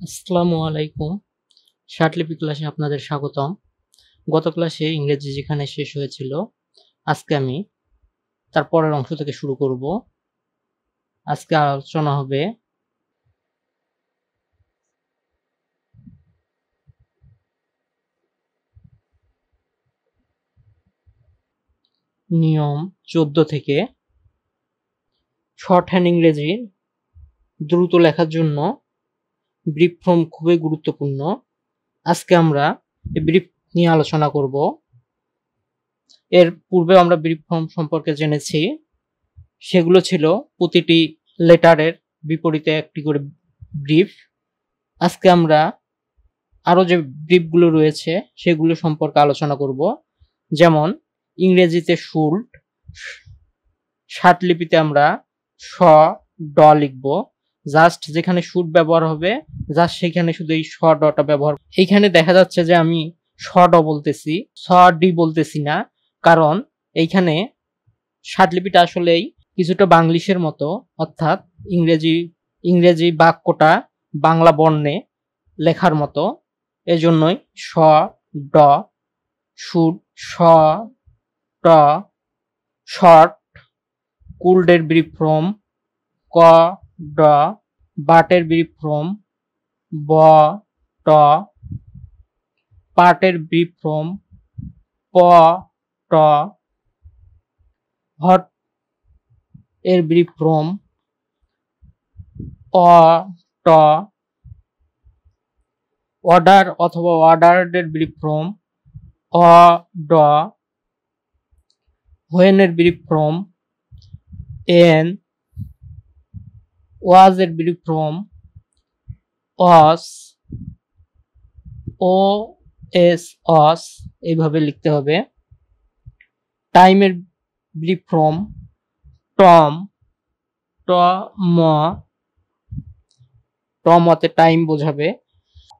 আসসালামু আলাইকুম। শার্টলিপি ক্লাসে আপনাদের স্বাগতম। গত ক্লাসে ইংরেজি যেখানে শেষ হয়েছিল, আজকে আমি তার পরের অংশ থেকে শুরু করব। আজকে আলোচনা হবে নিয়ম 14 থেকে শর্ট হ্যান্ড ইংরেজি দ্রুত লেখার জন্য ব্রিফ ফর্ম খুবই গুরুত্বপূর্ণ। আজকে আমরা এই ব্রিফ নিয়ে আলোচনা করব। এর পূর্বে আমরা ব্রিফ ফর্ম সম্পর্কে জেনেছি। সেগুলো ছিল প্রতিটি লেটারের বিপরীতে একটি করে ব্রিফ। আজকে আমরা আরো যে ব্রিফগুলো রয়েছে সেগুলো সম্পর্কে আলোচনা করব। যেমন ইংরেজিতে শুড, শার্টলিপিতে আমরা স ড লিখব। জাস্ট যেখানে শুড ব্যবহার হবে জাস্ট সেখানে শুধু এই স ডটা ব্যবহার। এইখানে দেখা যাচ্ছে যে আমি স ড বলতেছি, স ডি বলতেছি না, কারণ এইখানে শার্টলিপিটা আসলেই কিছুটা বাংলিশের মতো, অর্থাৎ ইংরেজি বাক্যটা বাংলা বর্ণে লেখার মতো। এজন্যই স ড, শুড, স ট, শর্ট, কুল্ডের ব্রিফ ফর্ম ক ড, বাটের ব্রিফ ফর্ম ব ট, পাটের ব্রিফ ফর্ম প ট, হট এর ব্রিফ ফর্ম অ ট, অর্ডার অথবা অর্ডারের ব্রিফ ফর্ম অ ড, হোয়েনের ব্রিফ ফর্ম এন, ওয়াজ এর ব্রিফ ফর্ম অস, ও এস অস, এইভাবে লিখতে হবে। টাইমের ব্রিফ ফর্ম টম, ট ম, টমতে টাইম বোঝাবে।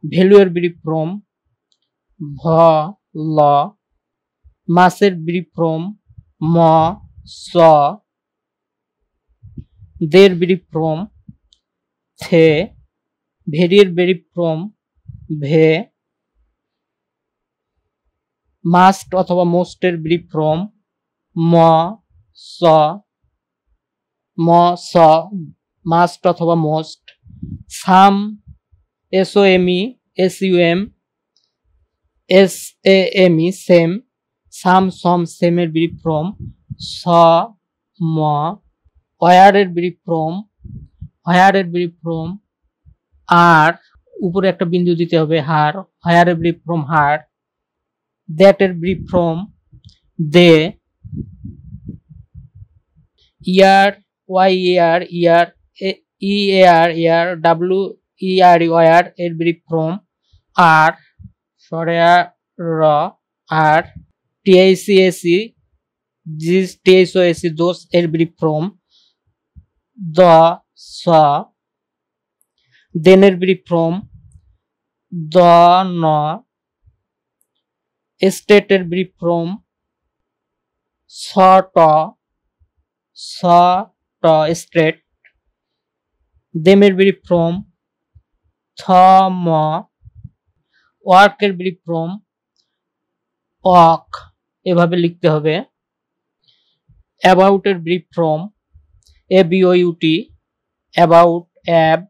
ভ্যালু এর ব্রিফ ফর্ম ভ ল, মাসের ব্রিফ ফর্ম ম স, দের ব্রিফ ফর্ম থে, ভেরির ব্রিফ ফর্ম ভে, মাস্ট অথবা মোস্টের ব্রিফ ফর্ম ম স, মাস্ট অথবা most. Sum, S O M E, S U M, S A M E, same, sum সম সেমের ব্রিফ ফর্ম স ম। ওয়ারের ব্রিফ ফর্ম, হোয়ারের ব্রিফ ফর্ম আর, উপরে একটা বিন্দু দিতে হবে হার, হোয়ারের ব্রিফ ফর্ম হার। দ্যাটের ব্রিফ ফর্ম দে। Year, Y year, year, E R year, W E R were এর ব্রিফ ফর্ম আর, সরেয়া র আর, টিআইসিএসি, জিস টিএসওএসি দোস এর ব্রিফ ফর্ম দ স। দেনের ব্রিফ ফর্ম দ ন। স্টেটের ব্রিফ ফর্ম স ট, স ট স্ট্রেট। দেমের ব্রিফ ফর্ম থ ম। ওয়ার্কের ব্রিফ ফর্ম অক, এভাবে লিখতে হবে। অ্যাবাউটের brief form A B O U T, about, অ্যাব।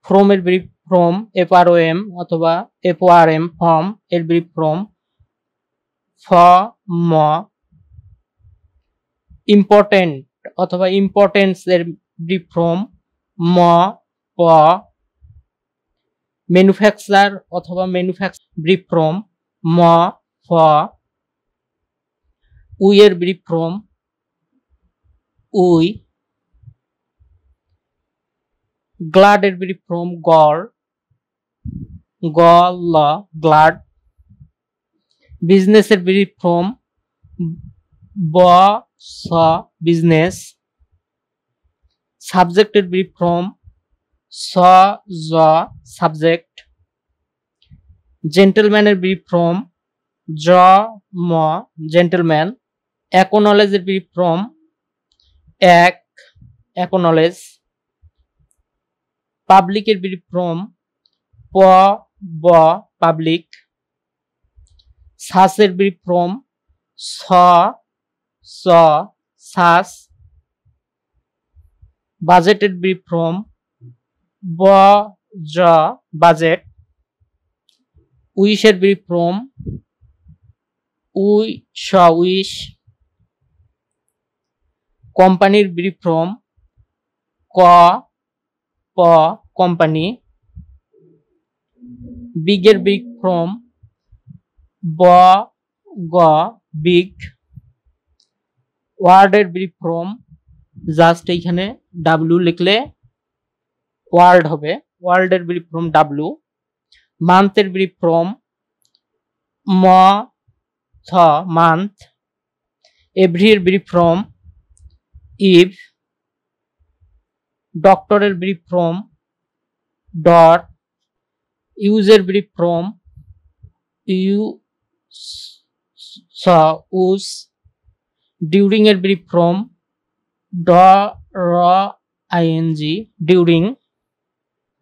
ফ্রমের brief form F R O M অথবা F O R M, form এর ব্রিফ ফর্ম ফ ম। ইম্পর্টেন্ট অথবা ইম্পর্টেন্স এর ব্রিফ ফর্ম ম প। ম্যানুফ্যাকচার অথবা ব্রিফ ফর্ম ম ফ। উই এর ব্রিফ ফর্ম উই। গ্লাড এর ব্রিফ ফর্ম গড়, গ ল, গ্লাড। বিজনেস এর ব্রিফ ফর্ম ব স, বিজনেস। সাবজেক্টের ব্রিফ ফর্ম স জ, সাবজেক্ট। জেন্টলম্যানের ব্রিফ ফর্ম জ ম, জেন্টলম্যান। অ্যাকনোলেজের ব্রিফ ফর্ম এক, অ্যাকনোলেজ। পাবলিকের ব্রিফ ফর্ম প ব পাবলিক, সাসের ব্রিফ ফর্ম স স সাস, বাজেটের ব্রিফ ফর্ম ব জ বাজেট, উইশের ব্রিফ ফর্ম উই স উইশ, কোম্পানির ব্রিফ ফর্ম ক প কোম্পানি, বিগের ব্রিফ ফর্ম ব গ বিগ, ওয়ার্ডের ব্রিফ ফর্ম জাস্ট এইখানে ডাব্লিউ লিখলে ওয়ার্ল্ড হবে, ওয়ার্ল্ডের ব্রিফ ফর্ম ডাব্লিউ, মান্থের ব্রিফ ফর্ম ম থ মান্থ, এভরির ব্রিফ ফর্ম ইভ, ডক্টরের ব্রিফ ফর্ম ডট, ইউজের ব্রিফ ফর্ম ইউ স উস, ডিউরিং এর ব্রিফ ফর্ম ড র আইএনজি ডিউরিং,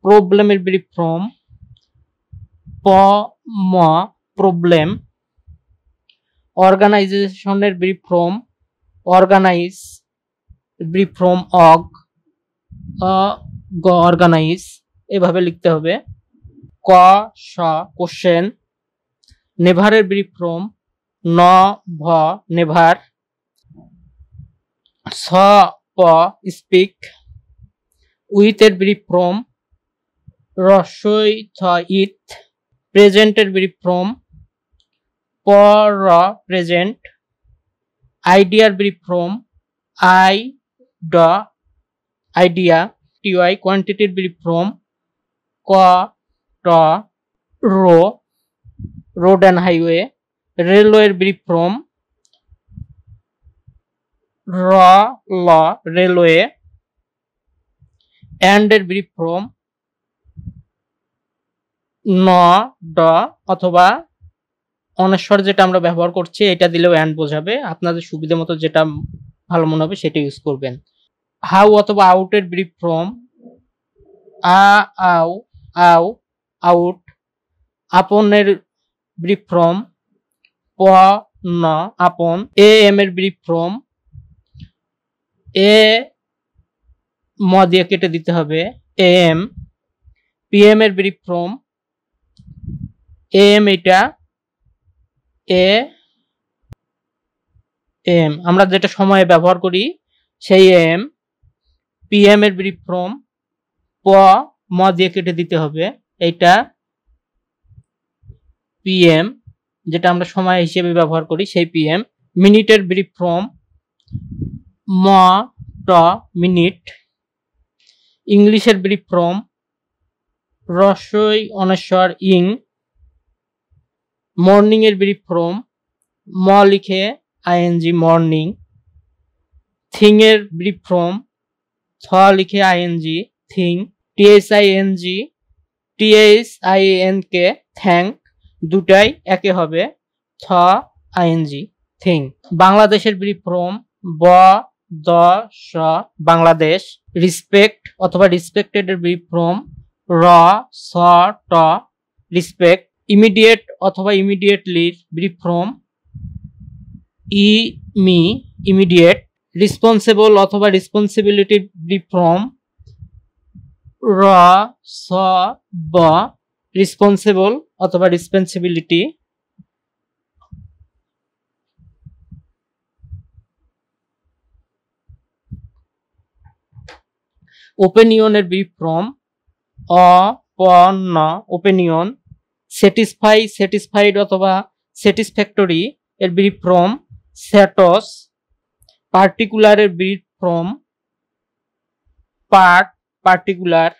প্রবলেমের ব্রিফ ফর্ম প ম প্রবলেম, অর্গানাইজেশনের brief form organise, brief form অগ গ অর্গানাইজ, এভাবে লিখতে হবে। ক স কোশ্চেন, নেভারের ব্রিফ ফর্ম ন ভ নেভার, স প স্পিক, উইথের ব্রিফ ফর্ম রসই থ ইথ, প্রেজেন্টের ব্রিফ ফর্ম প র প্রেজেন্ট, আইডিয়ার ব্রিফ ফর্ম আই ড আইডিয়া টিওয়াই, কোয়ান্টিটির ব্রিফ ফর্ম ক ট রো রোড অ্যান্ড হাইওয়ে, রেলওয়ের ব্রিফ ফর্ম র ল রেলওয়ে, অ্যান্ড এর ব্রিফ ফর্ম ন ড, অথবা অনস্বর যেটা আমরা ব্যবহার করছি এটা দিলেও অ্যান্ড বোঝাবে, আপনাদের সুবিধা মতো যেটা ভালো মনে হবে সেটা ইউজ করবেন। হাউ অথবা আউটের ব্রিফ ফর্ম আ আউ আউ আউট, আপনের ব্রিফ ফর্ম প ন আপন, এ এম এর ব্রিফ ফর্ম এ ম দিয়ে কেটে দিতে হবে এ এম, পিএম এর ব্রিফ ফর্ম এম, এটা এ এম আমরা যেটা সময়ে ব্যবহার করি সেই এম, পিএম এর ব্রিফ ফর্ম প ম দিয়ে কেটে দিতে হবে এইটা পিএম, যেটা আমরা সময় হিসেবে ব্যবহার করি সেই পিএম, মিনিটের ব্রিফ ফর্ম ম ট মিনিট, ইংলিশের ব্রিফ ফর্ম রসই অনস্বর ইং, মর্নিং এর ব্রিফ ফর্ম ম লিখে আইএনজি মর্নিং, থিং এর ব্রিফ ফর্ম থ লিখে আইএনজি থিং, টিএসআইএনজি টিএসআইএনকে থ্যাঙ্ক, দুটাই একে হবে থ আইএনজি থিং। বাংলাদেশের ব্রিফ ফর্ম ব দ স বাংলাদেশ, রিসপেক্ট অথবা রিসপেক্টেড এর ব্রিফ ফর্ম র স ট রিসপেক্ট, ইমিডিয়েট অথবা ইমিডিয়েটলির ব্রিফ ফর্ম ই মি ইমিডিয়েট, রেসপন্সিবল অথবা রেসপন্সিবিলিটির ব্রিফ ফর্ম র স ব রেসপন্সিবল অথবা রেসপন্সিবিলিটি, ওপিনিয়নের ব্রিফ ফর্ম অ প ন ওপিনিয়ন, স্যাটিসফাই স্যাটিসফাইড অথবা স্যাটিসফ্যাক্টরি এর ব্রিফ ফর্ম স্যাটস, পার্টিকুলারের brief form part particular,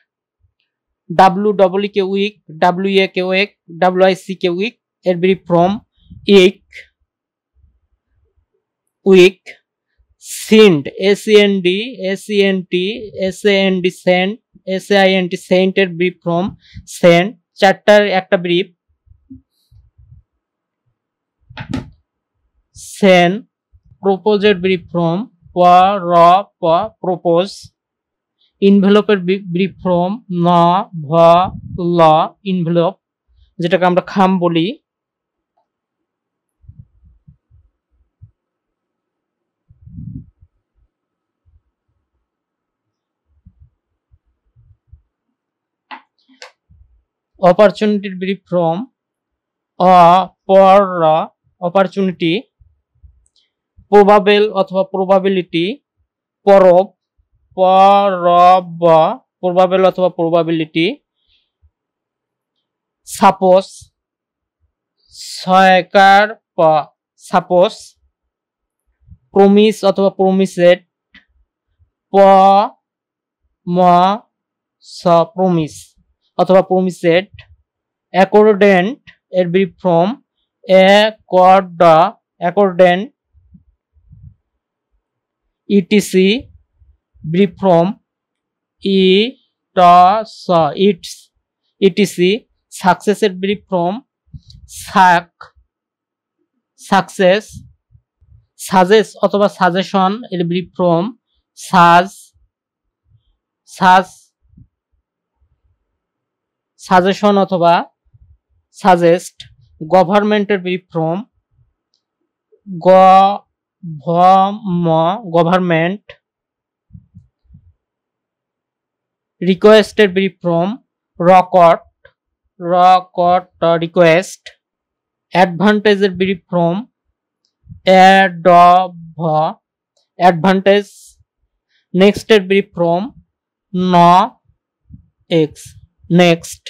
W double K week, W A K week, W I C K week এর ব্রিফ ফর্ম ইক উইক, সিন্ড ACND ACNT SND sent SINT sent এর brief form Saint, চারটার একটা brief Sen, প্রপোজের brief form প র প propose, ইনভেলপের brief form ন ভ ল ইনভেলপ, যেটাকে আমরা খাম বলি। অপরচুনিটির ব্রিফ ফর্ম অ পর র অপরচুনিটি, প্রবাবেল অথবা প্রবাবিলিটি পরব পরব প্রবাবেল অথবা প্রবাবিলিটি, সাপোজ ছয়কার প সাপোজ, প্রমিস অথবা প্রমিসেড প ম স প্রমিস অথবা প্রমিসেড, অ্যাকর্ডেন্ট এর brief form accordant, ETC brief form ই ট স ইটস ইটিসি, সাকসেসের ব্রিফ ফর্ম সাকসেস, সাজেস্ট অথবা সাজেশন এর ব্রিফ ফর্ম সাজেশন অথবা সাজেস্ট, গভর্নমেন্টের ব্রিফ ফর্ম গভর্নমেন্ট, রিকোয়েস্টের ব্রিফ ফর্ম রকট রিকোয়েস্ট, অ্যাডভান্টেজের ব্রিফ ফর্ম অ্যাডভান্টেজ, নেক্সটের brief form next,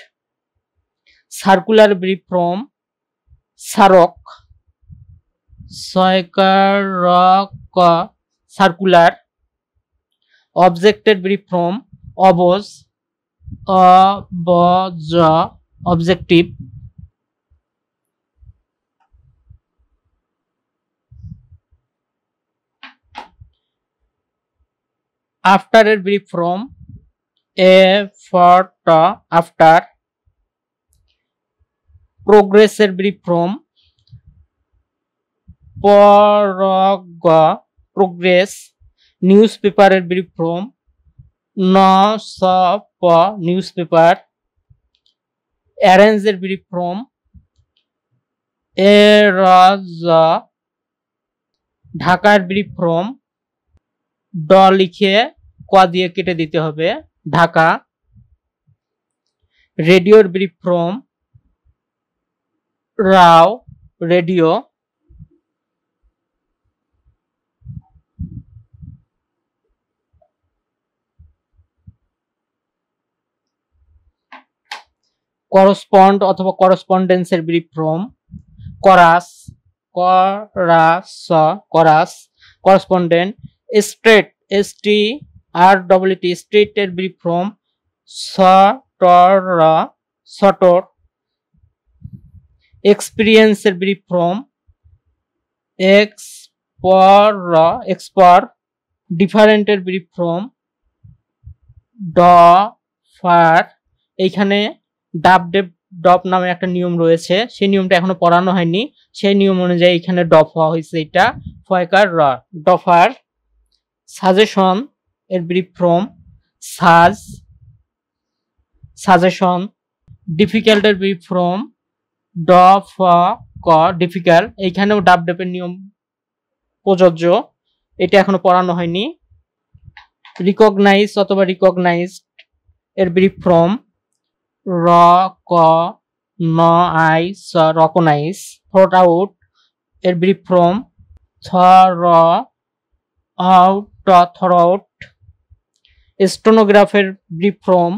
circular brief form সারক সার্কুলার, অবজেক্টের ব্রিফ ফর্ম অবজ অবজেক্টিভ, আফটার এর ব্রিফ ফর্ম আফটার, প্রোগ্রেস এর ব্রিফ ফর্ম প্রোগ্রেস, নিউজ পেপারের brief form news paper, arrange এর ব্রিফ ফর্ম ঢাকার ব্রিফ ফর্ম ড লিখে ক দিয়ে কেটে দিতে হবে ঢাকা, রেডিওর ব্রিফ ফর্ম রাও রেডিও, করসপন্ড অথবা করসপন্ডেন্সের ব্রিফ ফর্ম করাস করসপন্ডেন্ট, স্ট্রেট STREET স্ট্রেট এর ব্রিফ ফর্ম সটর, এক্সপিরিয়েন্স এর ব্রিফ ফর্ম এক্সপার, ডিফারেন্ট এর ব্রিফ ফর্ম ফার। এইখানে ডপ নামে একটা নিয়ম রয়েছে, সেই নিয়মটা এখনো পড়ানো হয়নি, সেই নিয়ম অনুযায়ী এখানে ডপ হওয়া হয়েছে, এটা ফয়কার ডফার। সাজেশন এর ব্রিফ ফর্ম সাজেশন, ডিফিকাল্ট এর ব্রিফ ফর্ম ডিফিকাল্ট, এইখানেও ডাপের নিয়ম প্রযোজ্য, এটা এখনো পড়ানো হয়নি। রিকগনাইজ অথবা রিকগনাইজড এর ব্রিফ ফর্ম রকনাইজ, থ্রট আউট এর ব্রিফ ফর্ম থ্রট, স্টেনোগ্রাফের ব্রিফ ফর্ম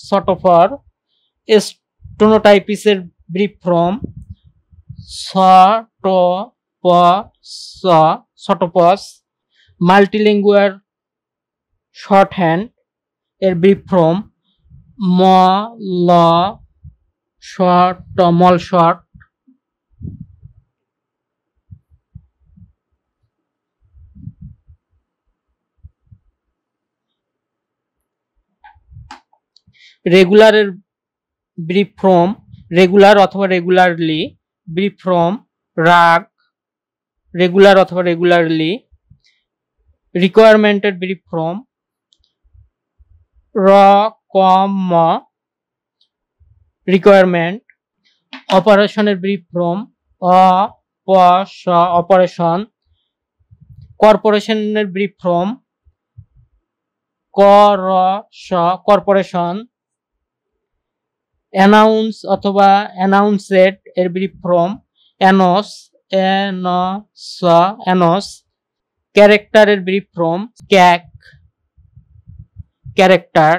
সটফর, স্টেনোটাইপিসের ব্রিফ ফর্ম সটপস, মাল্টিলিঙ্গুয়াল শর্ট হ্যান্ড এর ব্রিফ ফর্ম মল শর্ট, রেগুলারের ব্রিফ ফর্ম রেগুলার অথবা রেগুলারলি, ব্রিফ ফর্ম রাগ রেগুলার অথবা রেগুলারলি, রিকোয়ারমেন্টের ব্রিফ ফর্ম RCOM রিকোয়ারমেন্ট, অপারেশনের ব্রিফ ফর্ম OPS অপারেশন, কর্পোরেশনের brief form CORS corporation, announce অথবা অ্যানাউন্সেড এর ব্রিফ ফর্ম অ্যানোস অ্যানোস, ক্যারেক্টারের brief form CAC character,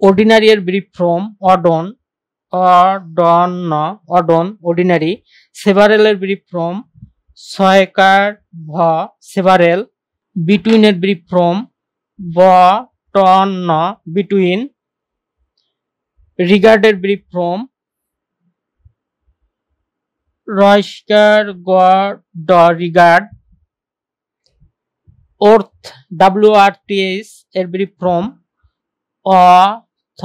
ordinary এর ব্রিফ ফর্ম অডন অর্ডিনারি, সেভারেল এর ব্রিফ ফর্ম সয়কার সেভারেল, বিটুইন এর ব্রিফ ফর্ম বটন বিটুইন, রিগার্ড এর ব্রিফ ফর্ম রয়স্কার রিগার্ড, ওর্থ WRTH এর ব্রিফ ফর্ম অর্থ,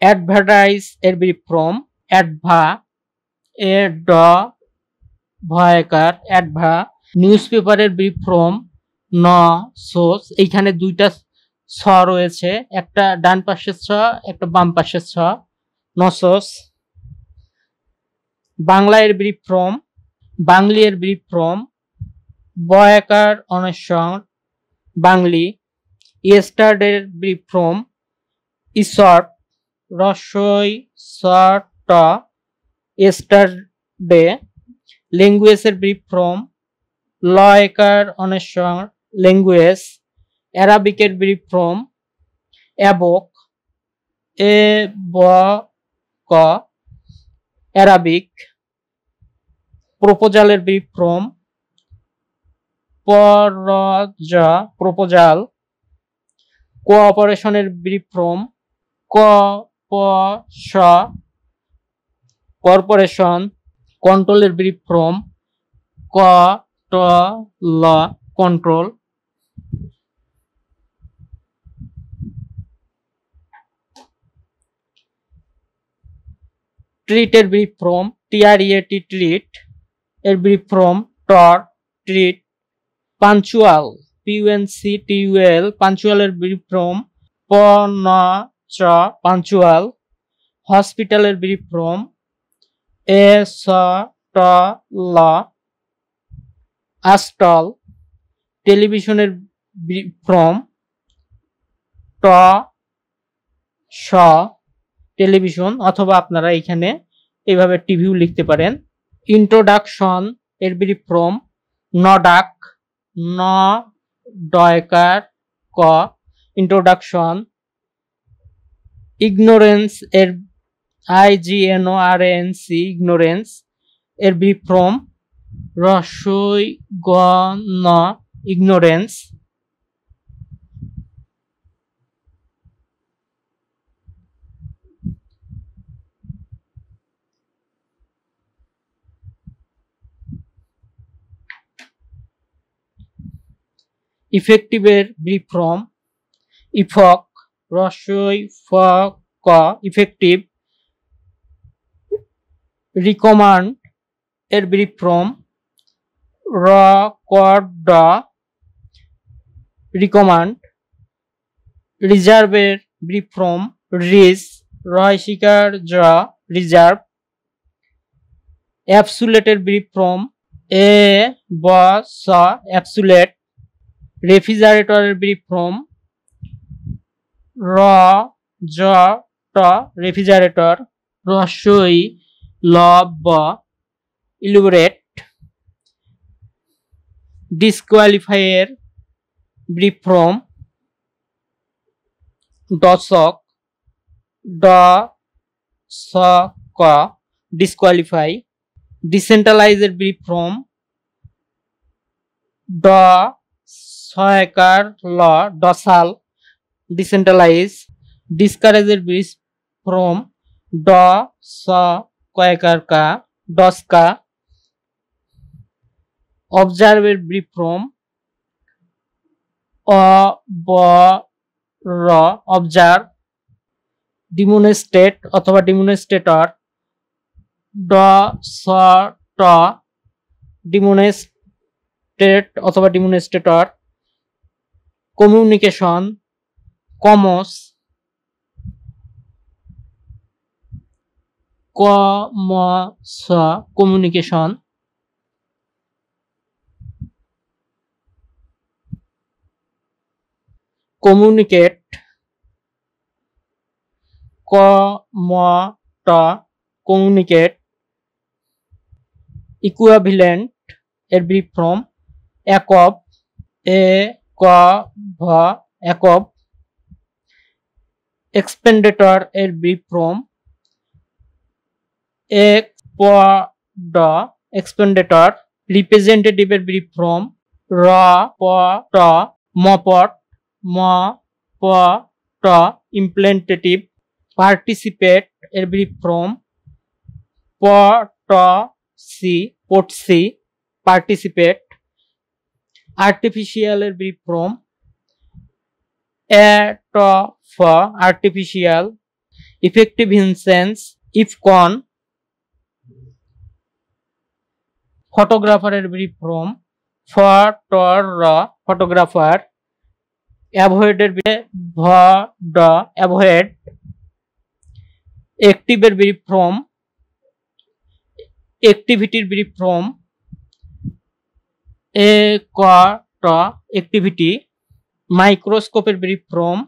অ্যাডভার্টাইজ এর ব্রিফ ফর্ম অ্যাডভা অ্যাডভা, নিউজ পেপারের ব্রিফ ফর্ম সোস। এইখানে দুইটা ছ রয়েছে, একটা ডান পাশের ছ, একটা বাম পাশের ছ, নসোস। বাংলা এর ব্রিফ ফর্ম বাংলি এর ব্রিফ ফর্ম বয়াকার অনশন বাংলি, ইয়েস্টারডের ব্রিফ ফর্ম ইসট রসই সট ইয়েস্টারডে, ল্যাঙ্গুয়েজের ব্রিফ ফর্ম লয়কার অনশন ল্যাঙ্গুয়েজ, অ্যারাবিকের ব্রিফ ফর্ম অ্যাবক অ্যারাবিক, প্রপোজালের ব্রিফ ফর্ম প্রপোজাল, কোঅপারেশনের ব্রিফ ফর্ম কর্পোরেশন, কন্ট্রোলের ব্রিফ ফর্ম কন্ট্রোল, ট্রিটের ব্রিফ ফর্ম TREAT ট্রিট এর brief form treat, punctual PUNCTUAL পাঞ্চুয়ালের ব্রিফ ফর্ম পাঞ্চুয়াল, হসপিটালের ব্রিফ ফর্ম আস্টল, টেলিভিশনের ব্রিফ ফর্ম টেলিভিশন, অথবা আপনারা এখানে এইভাবে টিভিও লিখতে পারেন। ইন্ট্রোডাকশন এর ব্রিফ ফর্ম নডাক ডয়কার ইন্ট্রোডাকশন, ইগনোরেন্স এর IGNORANC ইগনোরেন্স এর ব্রিফ ফর্ম রসই ইগনোরেন্স, ইফেক্টিভের ব্রিফ ফর্ম ইফক রসই ইফেক্টিভ, রিকমান্ড এর ব্রিফ ফর্ম রিকমান্ড, রিজার্ভের ব্রিফ ফর্ম রিজার্ভ, অ্যাবসুলেটের ব্রিফ ফর্ম অ্যাবসুলেট, রেফ্রিজারেটরের ব্রিফ ফর্ম রেফ্রিজারেটর রসই ইলুবরেট, ডিসকোয়ালিফাইয়ের ব্রিফ ফর্ম ডিসকোয়ালিফাই, ডিসেন্ট্রালাইজের ব্রিফ ফর্ম ডসাল ডিসেন্ট্রালাইজ, ডিসকারেজের ব্রিফ ফর্ম ডসকা, অবজার্ভের ব্রিফ ফর্ম অ ব র অবজার্ভ, ডিমনস্ট্রেট অথবা ডিমনস্ট্রেটর, ড স ট ডিমনস্ট্রেট অথবা ডিমনস্ট্রেটর, কমিউনিকেশন, কমস, কমস কমিউনিকেশন, কমিউনিকেট, কমট কমিউনিকেট, ইকুইভ্যালেন্ট এর ব্রিফ ফর্ম একক, এ ক ভ একক, এক্সপেন্ডেটর এর ব্রিফ ফর্ম এক প ড এক্সপেন্ডেটর, রিপ্রেজেন্টেটিভ এর ব্রিফ ফর্ম র প ট মপট, ম প ট ইমপ্লেন্টেটিভ, পার্টিসিপেট এর ব্রিফ ফর্ম প ট সি পটসি পার্টিসিপেট, আর্টিফিশিয়াল এর ব্রিফ ফর্ম এ ট ফ আর্টিফিশিয়াল, ইফেক্টিভ ইনসেন্স ইফকন, ফটোগ্রাফারের ব্রিফ ফর্ম ফ ট র ফটোগ্রাফার, অ্যাভয়েডের ভ ড অ্যাভয়েড, অ্যাক্টিভের ব্রিফ ফর্ম অ্যাক্টিভিটির ব্রিফ ফর্ম এ ক ট অ্যাক্টিভিটি, মাইক্রোস্কোপের ব্রিফ ফর্ম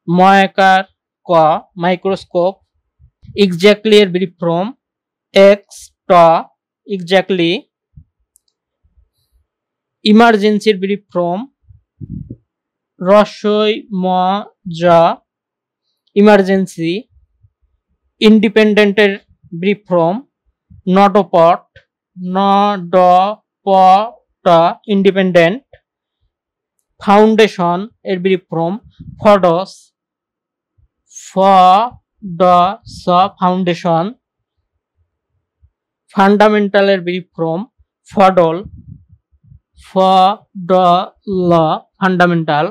ময়াকার ক মাইক্রোস্কোপ, এক্স্যাক্টলি এর ব্রিফ ফর্ম এক্স ট এক্স্যাক্টলি, ইমার্জেন্সির ব্রিফ ফর্ম রস্বই ম জ ইমার্জেন্সি, ইন্ডিপেন্ডেন্টের ব্রিফ ফর্ম নডপট ন ড প ট ইন্ডিপেন্ডেন্ট, ফাউন্ডেশন এর ব্রিফ ফর্ম ফডস ফ ড স ফাউন্ডেশন, ফান্ডামেন্টাল এর ব্রিফ ফর্ম ফডল ফ ড ল ফান্ডামেন্টাল,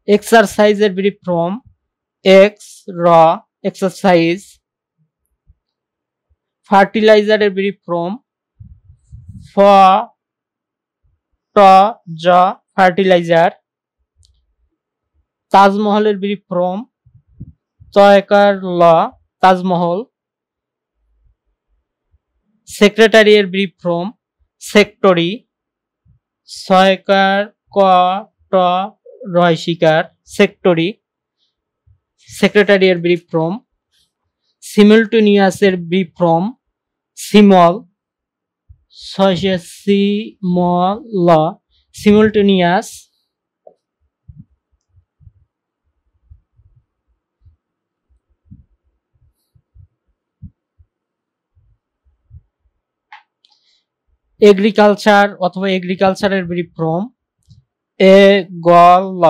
এক্সারসাইজের ব্রিফ ফর্ম এক্স র এক্সারসাইজ, ফার্টিলাইজারের ব্রিফ ফর্ম ফ ট জ ফার্টিলাইজার, তাজমহলের ব্রিফ ফর্ম তয়কার ল তাজমহল, সেক্রেটারি এর ব্রিফ ফর্ম সেক্টরি, ছয়কার ক ট রয় শিকার সেক্টরি, সেক্রেটারি এর ব্রিফ ফর্ম, সিমুলটেনিয়াস এর brief form Shimul, Shimul সিমুলটেনিয়াস, agriculture অথবা এগ্রিকালচারের ব্রিফ ফর্ম এ গ ল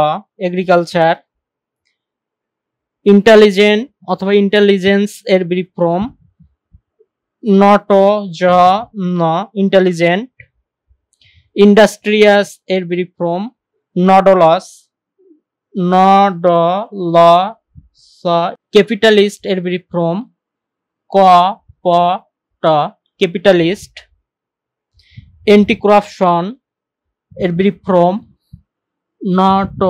এগ্রিকালচার, ইন্টেলিজেন্ট অথবা ইন্টেলিজেন্স এর ব্রিফ ফর্ম নট জ ন ইন্টেলিজেন্ট, ইন্ডাস্ট্রিয়াস এর ব্রিফ ফর্ম নডলস ন ড ল স, ক্যাপিটালিস্ট এর ব্রিফ ফর্ম ক প ট ক্যাপিটালিস্ট, এন্টি করাপশন এর ব্রিফ ফর্ম ন ট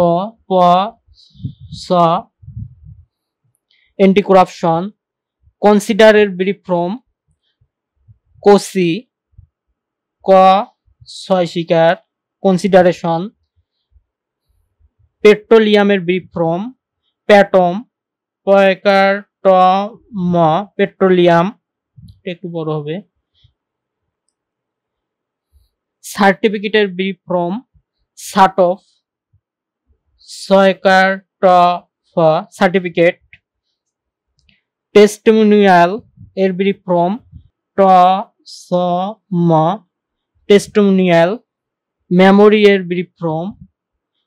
প স এন্টি করাপশন, কনসিডার এর ব্রিফ ফর্ম কোসি ক ছয় শিকার কনসিডারেশন, পেট্রোলিয়ামের ব্রিফ ফর্ম প্যাটম পয়কার ট ম পেট্রোলিয়াম, একটু বড় হবে, সার্টিফিকেটের ব্রিফ ফর্ম সাটফ ছয়কার ট ফ সার্টিফিকেট, টেস্টিমোনিয়াল এর ব্রিফ ফর্ম ট স ম টেস্টিমোনিয়াল, মেমোরি এর ব্রিফ ফর্ম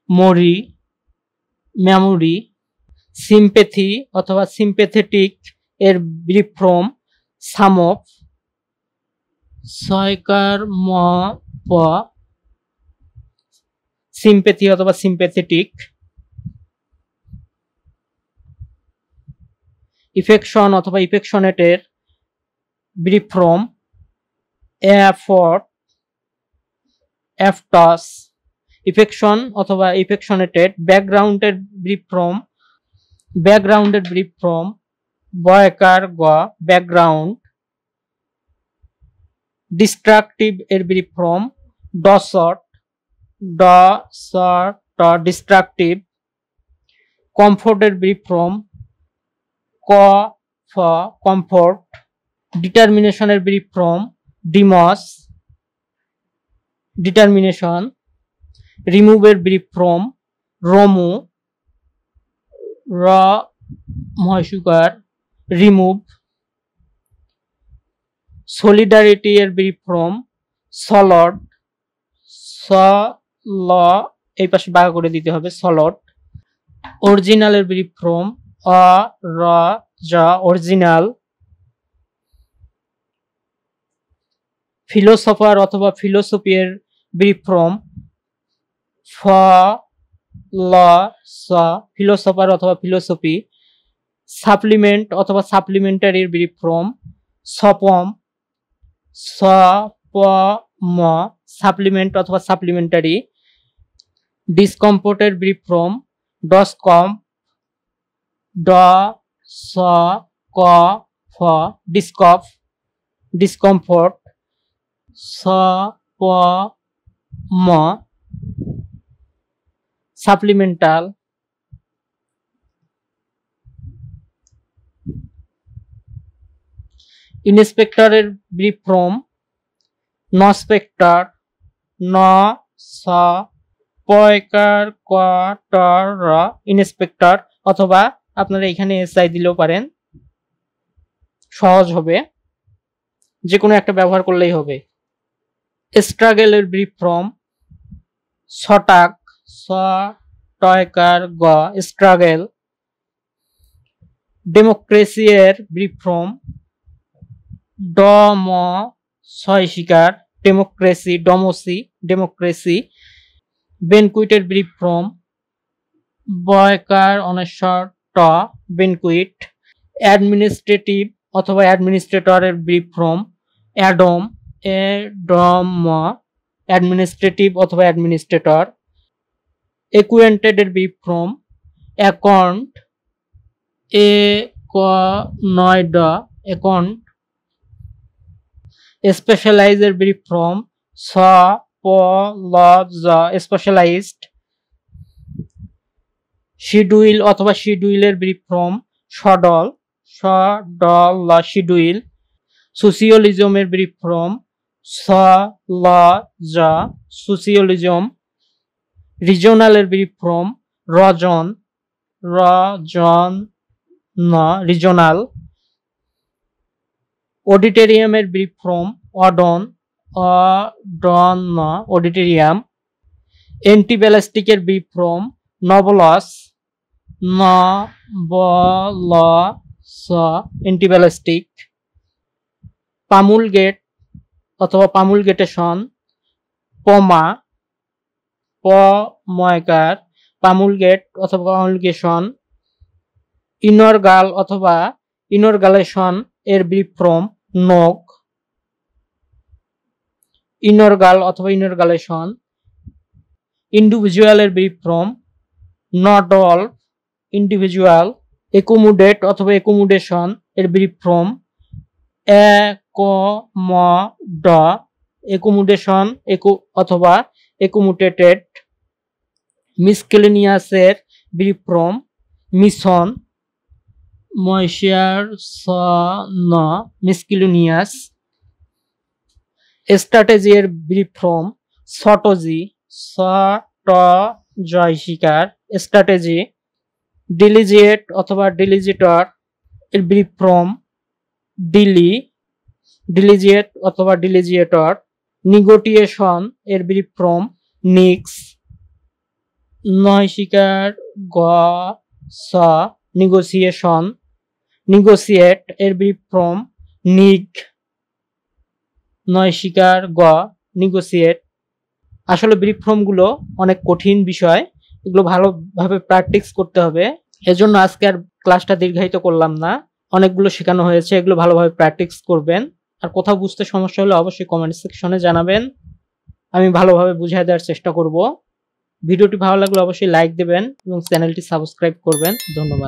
মরি মেমোরি, সিম্প্যাথি অথবা সিম্প্যাথেটিক এর ব্রিফ ফর্ম সাম অফ। ছয়কার ম প সিম্প্যাথি অথবা সিম্প্যাথেটিক। ইফেকশন অথবা ইফেকশনেটের ব্রিফ ফর্ম এফর্ট এফটস। ইফেকশন অথবা ইফেকশনেটেড ব্যাকগ্রাউন্ডের ব্রিফ ফর্ম ব্যাকগ্রাউন্ডের ব্রিফ ফর্ম বয়কার গ ব্যাকগ্রাউন্ড। ডিস্ট্রাকটিভ এর ব্রিফ ফর্ম ডসট ডিস্ট্রাকটিভ। কমফোর্টের ব্রিফ ফর্ম ক ফ কমফোর্ট। ডিটারমিনেশনের ব্রিফ ফর্ম ডিমস ডিটারমিনেশন। রিমুভের ব্রিফ ফর্ম রমু র মহাসুকার রিমুভ। সলিডারিটি এর ব্রিফ ফর্ম সলড স ল এই পাশে ভাগ করে দিতে হবে সলড। অরিজিনালের ব্রিফ ফর্ম অ র জ অরিজিনাল। ফিলোসফার অথবা ফিলোসফি এর ব্রিফ ফর্ম ফ ল স ফিলোসফার অথবা ফিলোসফি। সাপ্লিমেন্ট অথবা সাপ্লিমেন্টারির ব্রিফ ফর্ম সপম স প ম সাপ্লিমেন্ট অথবা সাপ্লিমেন্টারি। ডিসকমফোর্টের ব্রিফ ফর্ম ডসকম ড স ক ফ ডিসকফ ডিসকমফোর্ট স প ম সাপ্লিমেন্টাল। ইন্সপেক্টরের ব্রিফ ফর্ম নস্পেক্টর ন স পয়কার ক ট র ইন্সপেক্টর অথবা আপনারা এখানে এসআই দিলেও পারেন, সহজ হবে, যে কোনো একটা ব্যবহার করলেই হবে। স্ট্রাগলের ব্রিফ ফর্ম ছটাক স টয়কার গ স্ট্রাগল। ডেমোক্রেসি এর ব্রিফ ফর্ম ড ম ছয় শিকার ডেমোক্রেসি ডমোসি ডেমোক্রেসি। বেনকুইটের ব্রিফ ফর্ম বয়কার অনেশ্বর ট বেনকুইট। অ্যাডমিনিস্ট্রেটিভ অথবা অ্যাডমিনিস্ট্রেটরের ব্রিফ ফর্ম অ্যাডম এ ডম অ্যাডমিনিস্ট্রেটিভ অথবা অ্যাডমিনিস্ট্রেটর। একুয়েন্টেড এর ব্রিফ ফর্ম অ্যাকাউন্ট এ ক নয় ড অ্যাকাউন্ট। স্পেশালাইজের ব্রিফ ফর্ম স প ল জ স্পেশালাইজড। শিডিউল অথবা শিডিউলের ব্রিফ ফর্ম সডল স ড ল শিডিউল। সোসিওলিজমের ব্রিফ ফর্ম স ল জ সোসিওলিজম। রিজনালের ব্রিফ ফর্ম রজন র জন ন রিজনাল। অডিটোরিয়ামের ব্রিফ ফর্ম অডন অ ডন ন অডিটোরিয়াম। অ্যান্টিব্যালিস্টিকের ব্রিফ ফর্ম নবলস ন ব ল স অ্যান্টিব্যালিস্টিক। পামুলগেট অথবা পামুলগেটেশন পমা প ময়কার পামুলগেট অথবা পামুলগেশন। ইনরগাল অথবা ইনরগালেশন এর ব্রিফ ফর্ম নোক ইনরগাল অথবা ইনরগালেশন। ইন্ডিভিজুয়ালের ব্রিফ ফর্ম নডল ইন্ডিভিজুয়াল। একুমুডেট অথবা একুমুডেশন এর ব্রিফ ফর্ম ম ড একুমুডেশন অথবা একুমুটেটেড। মিসকেলেনিয়াসের ব্রিফ ফর্ম মিশন ময়শিয়ার স ন মিসকেলেনিয়াস। স্ট্র্যাটেজি এর ব্রিফ ফর্ম সটজি স ট জয় শিকার স্ট্র্যাটেজি। ডিলিজিয়েট অথবা ডিলিজিটর এর ব্রিফ ফর্ম ডিলিজিয়েট অথবা ডিলিজিয়েটর। নিগোটিয়েশন এর ব্রিফ ফর্ম নিক্স নয় শিকার গ স নেগোসিয়েশন, নেগোসিয়েট এর ব্রিফ ফর্ম নিগ, নয় শিকার গ নেগোসিয়েট। আসলে ব্রিফ ফর্মগুলো অনেক কঠিন বিষয়, এগুলো ভালোভাবে প্র্যাকটিস করতে হবে। এজন্য আজকে আর ক্লাসটা দীর্ঘায়িত করলাম না, অনেকগুলো শেখানো হয়েছে, এগুলো ভালোভাবে প্র্যাকটিস করবেন। আর কোথাও বুঝতে সমস্যা হলে অবশ্যই কমেন্ট সেকশনে জানাবেন, আমি ভালোভাবে বুঝিয়ে দেওয়ার চেষ্টা করব। ভিডিওটি ভালো লাগলে অবশ্যই লাইক দেবেন এবং চ্যানেলটি সাবস্ক্রাইব করবেন। ধন্যবাদ।